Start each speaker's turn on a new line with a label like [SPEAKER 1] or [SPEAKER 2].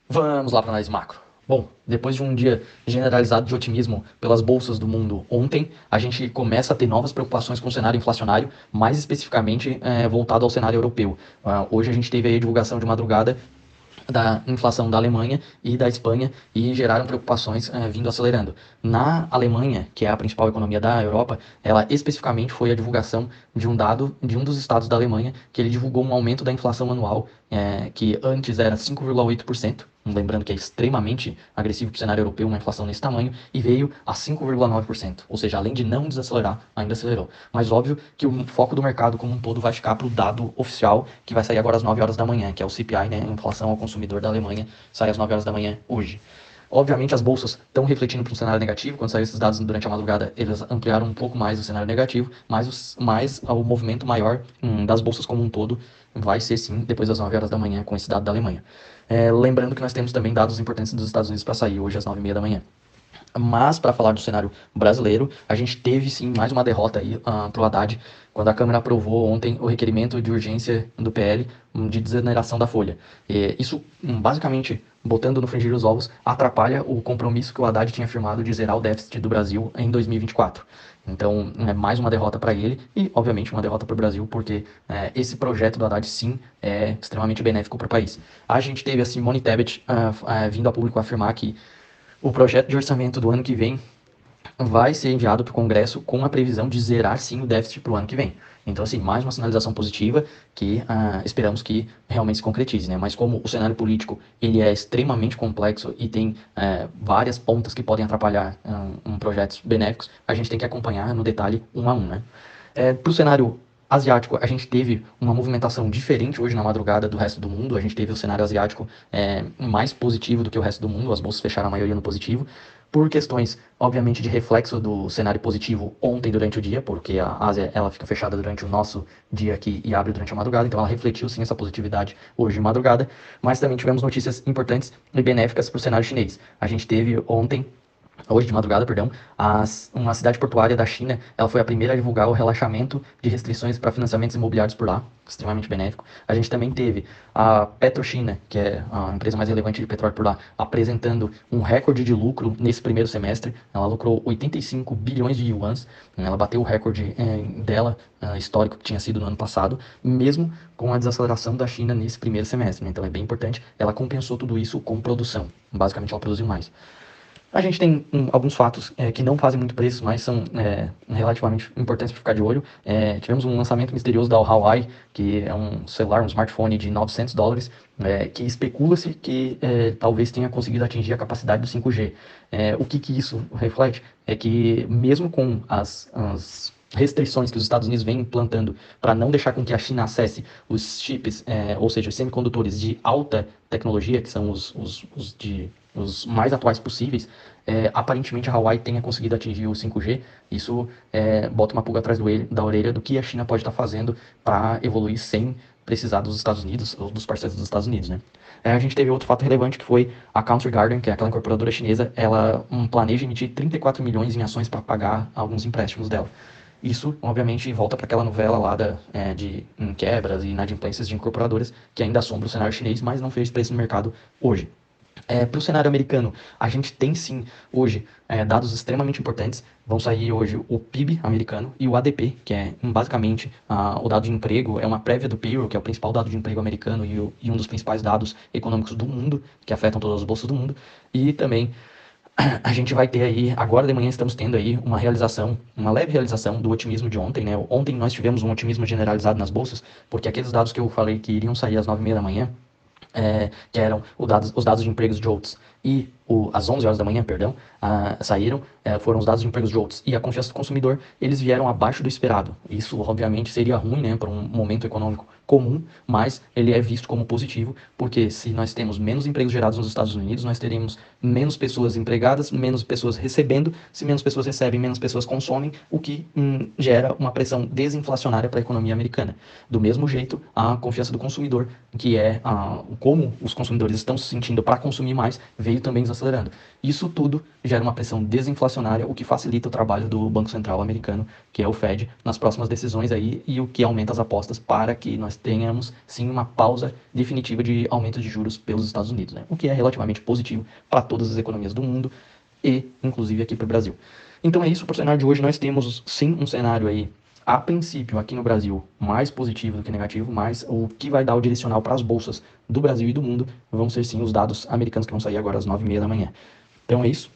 [SPEAKER 1] Vamos lá para análise macro. Bom, depois de um dia generalizado de otimismo pelas bolsas do mundo ontem, a gente começa a ter novas preocupações com o cenário inflacionário, mais especificamente voltado ao cenário europeu. Hoje a gente teve aí a divulgação de madrugada da inflação da Alemanha e da Espanha e geraram preocupações vindo acelerando. Na Alemanha, que é a principal economia da Europa, ela especificamente foi a divulgação de um dado de um dos estados da Alemanha, que ele divulgou um aumento da inflação anual, que antes era 5,8%, lembrando que é extremamente agressivo para o cenário europeu uma inflação nesse tamanho, e veio a 5,9%, ou seja, além de não desacelerar, ainda acelerou. Mas óbvio que o foco do mercado como um todo vai ficar para o dado oficial, que vai sair agora às 9 horas da manhã, que é o CPI, né, inflação ao consumidor da Alemanha, sai às 9 horas da manhã hoje. Obviamente as bolsas estão refletindo para um cenário negativo, quando saíram esses dados durante a madrugada, eles ampliaram um pouco mais o cenário negativo, mas o movimento maior das bolsas como um todo vai ser sim depois das 9 horas da manhã com esse dado da Alemanha. Lembrando que nós temos também dados importantes dos Estados Unidos para sair hoje às 9h30 da manhã. Mas, para falar do cenário brasileiro, a gente teve sim mais uma derrota aí para o Haddad, quando a Câmara aprovou ontem o requerimento de urgência do PL de desoneração da folha. Isso, basicamente, botando no frigir dos ovos, atrapalha o compromisso que o Haddad tinha firmado de zerar o déficit do Brasil em 2024. Então, é mais uma derrota para ele e, obviamente, uma derrota para o Brasil, porque esse projeto do Haddad, sim, é extremamente benéfico para o país. A gente teve a Simone Tebet vindo a público afirmar que o projeto de orçamento do ano que vem vai ser enviado para o Congresso com a previsão de zerar sim o déficit para o ano que vem. Então, assim, mais uma sinalização positiva que esperamos que realmente se concretize, né? Mas como o cenário político ele é extremamente complexo e tem várias pontas que podem atrapalhar projetos benéficos, a gente tem que acompanhar no detalhe um a um, né? Para o cenário asiático, a gente teve uma movimentação diferente hoje na madrugada do resto do mundo. A gente teve o cenário asiático mais positivo do que o resto do mundo. As bolsas fecharam a maioria no positivo. Por questões, obviamente, de reflexo do cenário positivo ontem durante o dia, porque a Ásia ela fica fechada durante o nosso dia aqui e abre durante a madrugada, então ela refletiu sim essa positividade hoje de madrugada, mas também tivemos notícias importantes e benéficas para o cenário chinês. A gente teve ontem hoje de madrugada, perdão, uma cidade portuária da China, ela foi a primeira a divulgar o relaxamento de restrições para financiamentos imobiliários por lá, extremamente benéfico. A gente também teve a PetroChina, que é a empresa mais relevante de petróleo por lá, apresentando um recorde de lucro nesse primeiro semestre. Ela lucrou 85 bilhões de yuans, ela bateu o recorde dela histórico que tinha sido no ano passado, mesmo com a desaceleração da China nesse primeiro semestre. Então é bem importante, ela compensou tudo isso com produção. Basicamente ela produziu mais. A gente tem alguns fatos que não fazem muito preço, mas são relativamente importantes para ficar de olho. Tivemos um lançamento misterioso da Huawei, que é um celular, um smartphone de $900, que especula-se que talvez tenha conseguido atingir a capacidade do 5G. O que isso reflete? É que mesmo com as restrições que os Estados Unidos vêm implantando para não deixar com que a China acesse os chips, ou seja, os semicondutores de alta tecnologia, que são os mais atuais possíveis, aparentemente a Huawei tenha conseguido atingir o 5G. Isso bota uma pulga atrás da orelha do que a China pode estar fazendo para evoluir sem precisar dos Estados Unidos, ou dos parceiros dos Estados Unidos, né? A gente teve outro fato relevante que foi a Country Garden, que é aquela incorporadora chinesa, ela planeja emitir 34 milhões em ações para pagar alguns empréstimos dela. Isso, obviamente, volta para aquela novela lá de quebras e inadimplências de incorporadoras que ainda assombra o cenário chinês, mas não fez preço no mercado hoje. Para o cenário americano, a gente tem sim hoje dados extremamente importantes. Vão sair hoje o PIB americano e o ADP, que é basicamente o dado de emprego, é uma prévia do payroll, que é o principal dado de emprego americano e um dos principais dados econômicos do mundo, que afetam todas as bolsas do mundo. E também a gente vai ter aí, agora de manhã estamos tendo aí uma realização, uma leve realização do otimismo de ontem, né? Ontem nós tivemos um otimismo generalizado nas bolsas, porque aqueles dados que eu falei que iriam sair às 9h30 da manhã, que eram os dados de empregos de JOLTS e às 11 horas da manhã, perdão, saíram, foram os dados de empregos de JOLTS e a confiança do consumidor, eles vieram abaixo do esperado. Isso, obviamente, seria ruim, né, para um momento econômico comum, mas ele é visto como positivo, porque se nós temos menos empregos gerados nos Estados Unidos, nós teremos menos pessoas empregadas, menos pessoas recebendo, se menos pessoas recebem, menos pessoas consomem, o que gera uma pressão desinflacionária para a economia americana. Do mesmo jeito, a confiança do consumidor, que é como os consumidores estão se sentindo para consumir mais, veio meio também desacelerando. Isso tudo gera uma pressão desinflacionária, o que facilita o trabalho do Banco Central americano, que é o Fed, nas próximas decisões aí, e o que aumenta as apostas para que nós tenhamos, sim, uma pausa definitiva de aumento de juros pelos Estados Unidos, né? O que é relativamente positivo para todas as economias do mundo e, inclusive, aqui para o Brasil. Então é isso, para o cenário de hoje nós temos, sim, um cenário aí, a princípio, aqui no Brasil, mais positivo do que negativo, mas o que vai dar o direcional para as bolsas do Brasil e do mundo vão ser, sim, os dados americanos que vão sair agora às 9h30 da manhã. Então é isso.